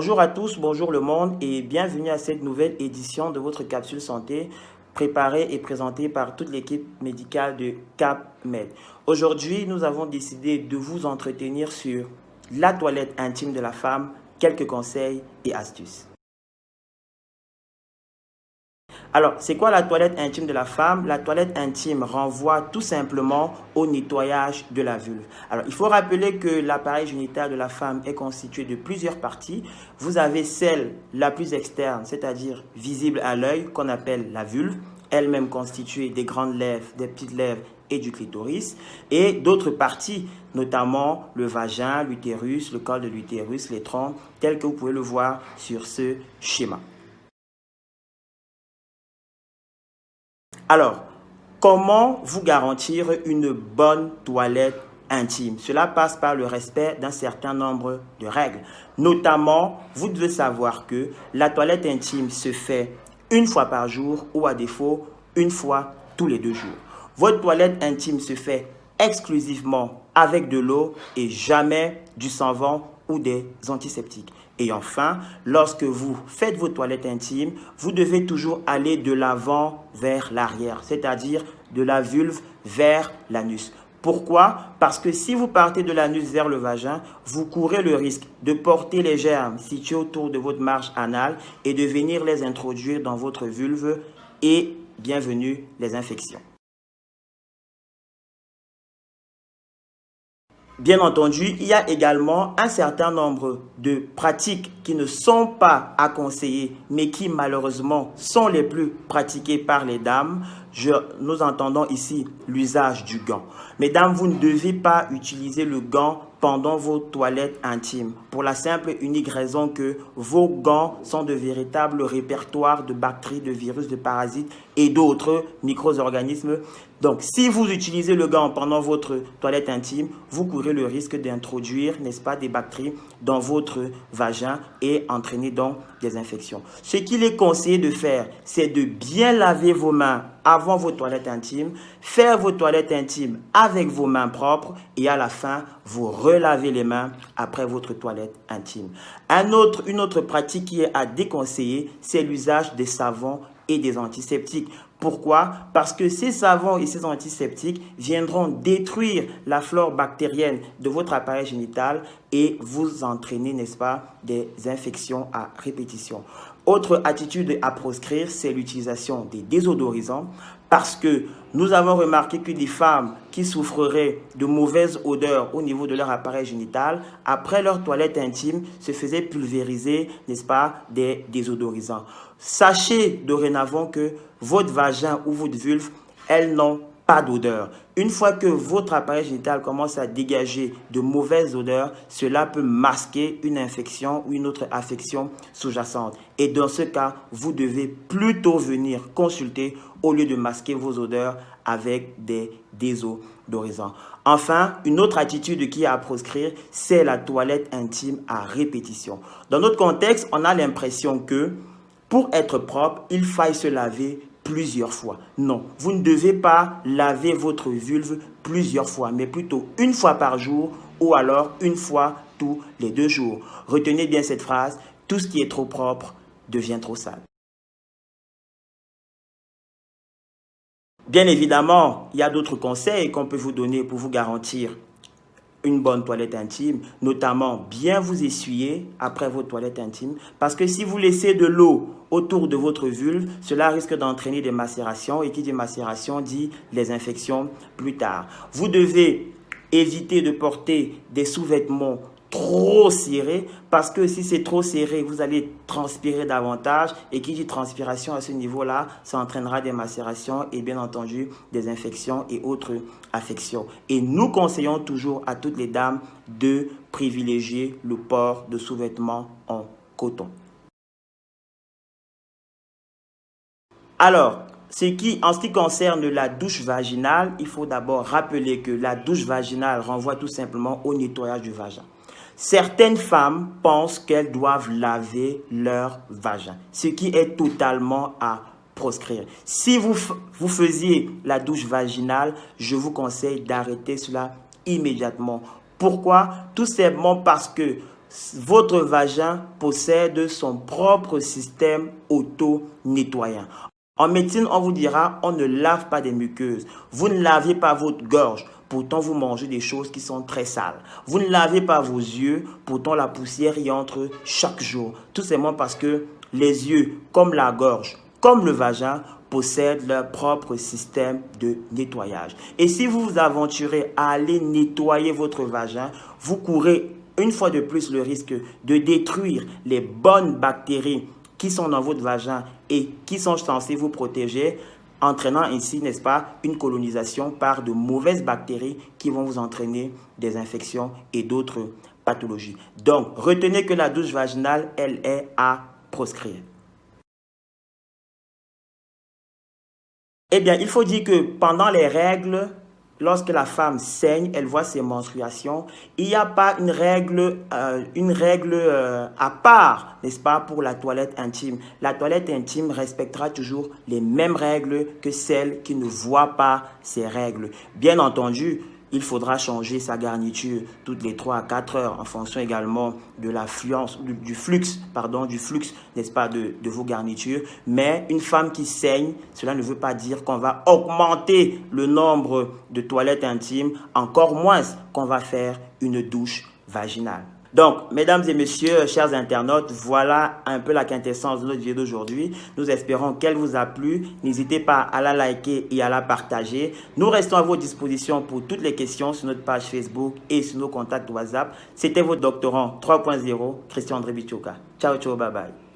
Bonjour à tous, bonjour le monde et bienvenue à cette nouvelle édition de votre capsule santé préparée et présentée par toute l'équipe médicale de CapMed. Aujourd'hui, nous avons décidé de vous entretenir sur la toilette intime de la femme, quelques conseils et astuces. Alors, c'est quoi la toilette intime de la femme? La toilette intime renvoie tout simplement au nettoyage de la vulve. Alors, il faut rappeler que l'appareil génital de la femme est constitué de plusieurs parties. Vous avez celle la plus externe, c'est-à-dire visible à l'œil, qu'on appelle la vulve, elle-même constituée des grandes lèvres, des petites lèvres et du clitoris, et d'autres parties, notamment le vagin, l'utérus, le col de l'utérus, les troncs, tels que vous pouvez le voir sur ce schéma. Alors, comment vous garantir une bonne toilette intime? Cela passe par le respect d'un certain nombre de règles. Notamment, vous devez savoir que la toilette intime se fait une fois par jour ou à défaut, une fois tous les 2 jours. Votre toilette intime se fait exclusivement avec de l'eau et jamais du savon ou des antiseptiques. Et enfin, lorsque vous faites vos toilettes intimes, vous devez toujours aller de l'avant vers l'arrière, c'est-à-dire de la vulve vers l'anus. Pourquoi? Parce que si vous partez de l'anus vers le vagin, vous courez le risque de porter les germes situés autour de votre marge anale et de venir les introduire dans votre vulve et bienvenue les infections. Bien entendu, il y a également un certain nombre de pratiques qui ne sont pas à conseiller, mais qui malheureusement sont les plus pratiquées par les dames. Nous entendons ici l'usage du gant. Mesdames, vous ne devez pas utiliser le gant pendant vos toilettes intimes, pour la simple et unique raison que vos gants sont de véritables répertoires de bactéries, de virus, de parasites et d'autres micro-organismes. Donc, si vous utilisez le gant pendant votre toilette intime, vous courez le risque d'introduire, n'est-ce pas, des bactéries dans votre vagin et entraîner donc des infections. Ce qu'il est conseillé de faire, c'est de bien laver vos mains avant vos toilettes intimes, faire vos toilettes intimes avec vos mains propres et à la fin, vous relavez les mains après votre toilette intime. Une autre pratique qui est à déconseiller, c'est l'usage des savons et des antiseptiques. Pourquoi? Parce que ces savons et ces antiseptiques viendront détruire la flore bactérienne de votre appareil génital et vous entraîner, n'est-ce pas, des infections à répétition. Autre attitude à proscrire, c'est l'utilisation des désodorisants parce que nous avons remarqué que des femmes qui souffreraient de mauvaises odeurs au niveau de leur appareil génital, après leur toilette intime, se faisaient pulvériser, n'est-ce pas, des désodorisants. Sachez dorénavant que votre vagin ou votre vulve, elles n'ont pas d'odeur. Une fois que votre appareil génital commence à dégager de mauvaises odeurs, cela peut masquer une infection ou une autre affection sous-jacente. Et dans ce cas, vous devez plutôt venir consulter au lieu de masquer vos odeurs avec des désodorisants. Enfin, une autre attitude qui est à proscrire, c'est la toilette intime à répétition. Dans notre contexte, on a l'impression que pour être propre, il faille se laver plusieurs fois. Non, vous ne devez pas laver votre vulve plusieurs fois, mais plutôt une fois par jour ou alors une fois tous les 2 jours. Retenez bien cette phrase, tout ce qui est trop propre devient trop sale. Bien évidemment, il y a d'autres conseils qu'on peut vous donner pour vous garantir une bonne toilette intime, notamment bien vous essuyer après votre toilette intime, parce que si vous laissez de l'eau autour de votre vulve, cela risque d'entraîner des macérations, et qui dit macération dit les infections plus tard. Vous devez éviter de porter des sous-vêtements trop serrés, parce que si c'est trop serré, vous allez transpirer davantage, et qui dit transpiration à ce niveau-là, ça entraînera des macérations et bien entendu des infections et autres affections. Et nous conseillons toujours à toutes les dames de privilégier le port de sous-vêtements en coton. Alors, en ce qui concerne la douche vaginale, il faut d'abord rappeler que la douche vaginale renvoie tout simplement au nettoyage du vagin. Certaines femmes pensent qu'elles doivent laver leur vagin, ce qui est totalement à proscrire. Si vous faisiez la douche vaginale, je vous conseille d'arrêter cela immédiatement. Pourquoi? Tout simplement parce que votre vagin possède son propre système auto-nettoyant. En médecine, on vous dira, on ne lave pas des muqueuses. Vous ne lavez pas votre gorge. Pourtant, vous mangez des choses qui sont très sales. Vous ne lavez pas vos yeux. Pourtant, la poussière y entre chaque jour. Tout simplement parce que les yeux, comme la gorge, comme le vagin, possèdent leur propre système de nettoyage. Et si vous vous aventurez à aller nettoyer votre vagin, vous courez une fois de plus le risque de détruire les bonnes bactéries qui sont dans votre vagin et qui sont censées vous protéger, entraînant ainsi, n'est-ce pas, une colonisation par de mauvaises bactéries qui vont vous entraîner des infections et d'autres pathologies. Donc, retenez que la douche vaginale, elle est à proscrire. Eh bien, il faut dire que pendant les règles, lorsque la femme saigne, elle voit ses menstruations, il n'y a pas une règle à part, n'est-ce pas, pour la toilette intime. La toilette intime respectera toujours les mêmes règles que celle qui ne voit pas ces règles. Bien entendu, il faudra changer sa garniture toutes les 3 à 4 heures en fonction également de l'affluence, du flux, n'est-ce pas, de vos garnitures. Mais une femme qui saigne, cela ne veut pas dire qu'on va augmenter le nombre de toilettes intimes, encore moins qu'on va faire une douche vaginale. Donc, mesdames et messieurs, chers internautes, voilà un peu la quintessence de notre vidéo d'aujourd'hui. Nous espérons qu'elle vous a plu. N'hésitez pas à la liker et à la partager. Nous restons à votre disposition pour toutes les questions sur notre page Facebook et sur nos contacts WhatsApp. C'était votre doctorant 3.0, Christian André Bichoka. Ciao, ciao, bye bye.